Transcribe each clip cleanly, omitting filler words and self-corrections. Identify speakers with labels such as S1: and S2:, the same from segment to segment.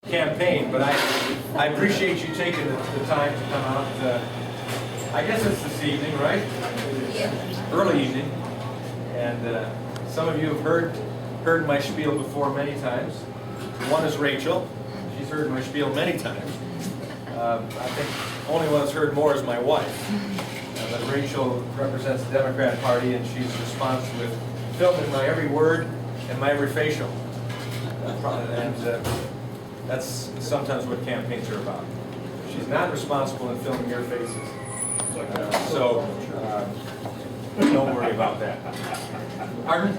S1: campaign, but I appreciate you taking the time to come out. I guess it's this evening, right?
S2: Yeah.
S1: Early evening. And some of you have heard my spiel before many times. One is Rachel. She's heard my spiel many times. I think the only one that's heard more is my wife. But Rachel represents the Democrat Party, and she's responsible with filming my every word and my every facial. And that's sometimes what campaigns are about. She's not responsible in filming your faces. So don't worry about that. Pardon?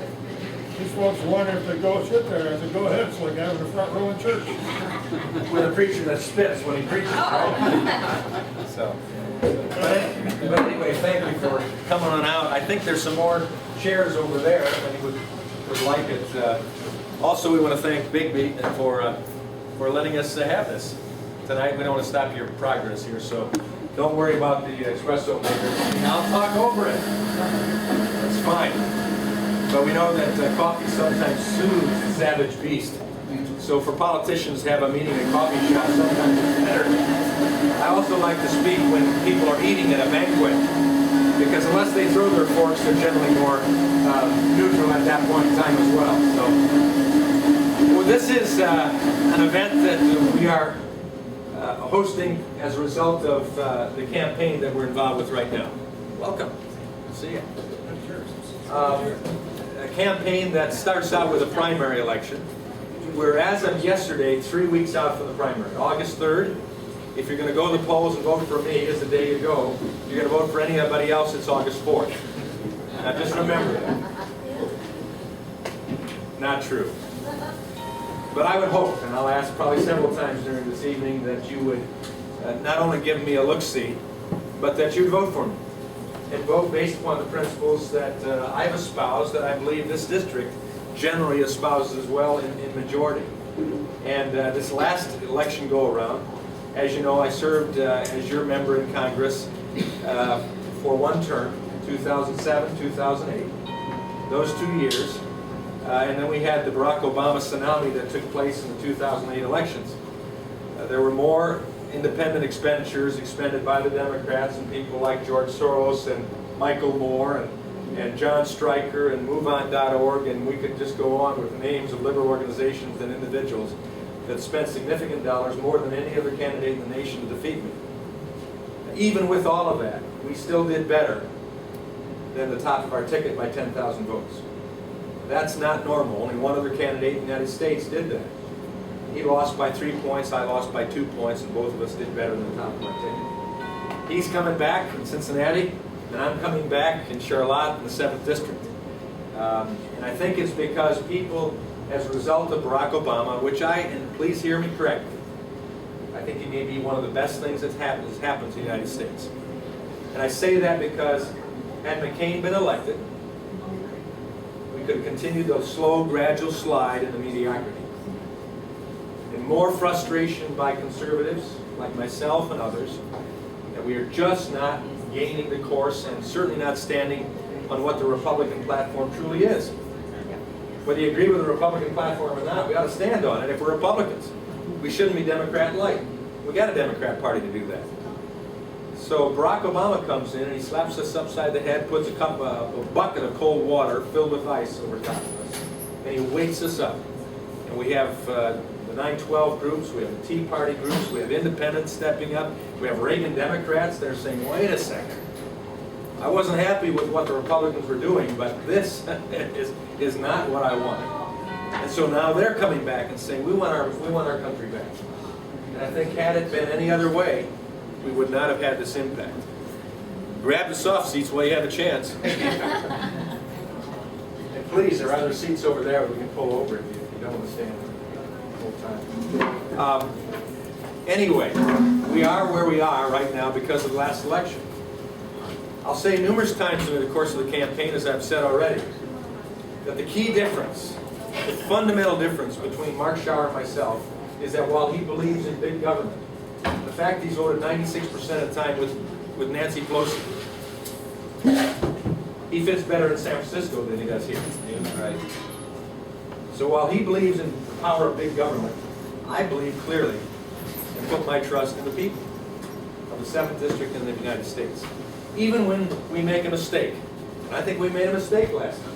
S3: These folks wonder if they go sit there. I said, go ahead. It's like having a front row in church.
S1: With a preacher that spits when he preaches, right? So, but anyway, thank you for coming on out. I think there's some more chairs over there if anyone would like it. Also, we want to thank Bigby for letting us have this tonight. We don't want to stop your progress here, so don't worry about the espresso maker. I'll talk over it. That's fine. But we know that coffee sometimes soothes the savage beast. So for politicians to have a meeting at coffee shop, sometimes it's better. I also like to speak when people are eating at a banquet, because unless they throw their forks, they're generally more neutral at that point in time as well. So this is an event that we are hosting as a result of the campaign that we're involved with right now. Welcome. See you. A campaign that starts out with a primary election. We're, as of yesterday, 3 weeks out from the primary. August 3rd. If you're going to go to the polls and vote for me, is the day you go. If you're going to vote for anybody else, it's August 4th. Now just remember that. Not true. But I would hope, and I'll ask probably several times during this evening, that you would not only give me a look-see, but that you'd vote for me. And vote based upon the principles that I've espoused, that I believe this district generally espouses as well in majority. And this last election go-around, as you know, I served as your member in Congress for one term, 2007, 2008, those 2 years. And then we had the Barack Obama tsunami that took place in the 2008 elections. There were more independent expenditures expended by the Democrats and people like George Soros and Michael Moore and John Stryker and MoveOn.org, and we could just go on with names of liberal organizations and individuals that spent significant dollars, more than any other candidate in the nation, to defeat me. Even with all of that, we still did better than the top of our ticket by 10,000 votes. That's not normal. Only one other candidate in the United States did that. He lost by 3 points, I lost by 2 points, and both of us did better than the top of our ticket. He's coming back in Cincinnati, and I'm coming back in Charlotte in the 7th District. And I think it's because people, as a result of Barack Obama, which and please hear me correctly, I think he may be one of the best things that's happened to the United States. And I say that because had McCain been elected, we could have continued the slow, gradual slide into mediocrity. And more frustration by conservatives, like myself and others, that we are just not gaining the course and certainly not standing on what the Republican platform truly is. Whether you agree with the Republican platform or not, we ought to stand on it if we're Republicans. We shouldn't be Democrat-like. We got a Democrat Party to do that. So Barack Obama comes in and he slaps us upside the head, puts a bucket of cold water filled with ice over top of us, and he wakes us up. And we have the 9/12 groups, we have the Tea Party groups, we have independents stepping up, we have Reagan Democrats that are saying, wait a second, I wasn't happy with what the Republicans were doing, but this is not what I wanted. And so now they're coming back and saying, we want our country back. And I think had it been any other way, we would not have had this impact. Grab the soft seats while you have a chance. And please, there are other seats over there we can pull over if you don't want to stand the whole time. Anyway, we are where we are right now because of the last election. I'll say numerous times during the course of the campaign, as I've said already, that the key difference, the fundamental difference between Mark Schauer and myself is that while he believes in big government, the fact he's voted 96% of the time with Nancy Pelosi, he fits better in San Francisco than he does here. Right. So while he believes in the power of big government, I believe clearly and put my trust in the people of the 7th District in the United States. Even when we make a mistake, and I think we made a mistake last time.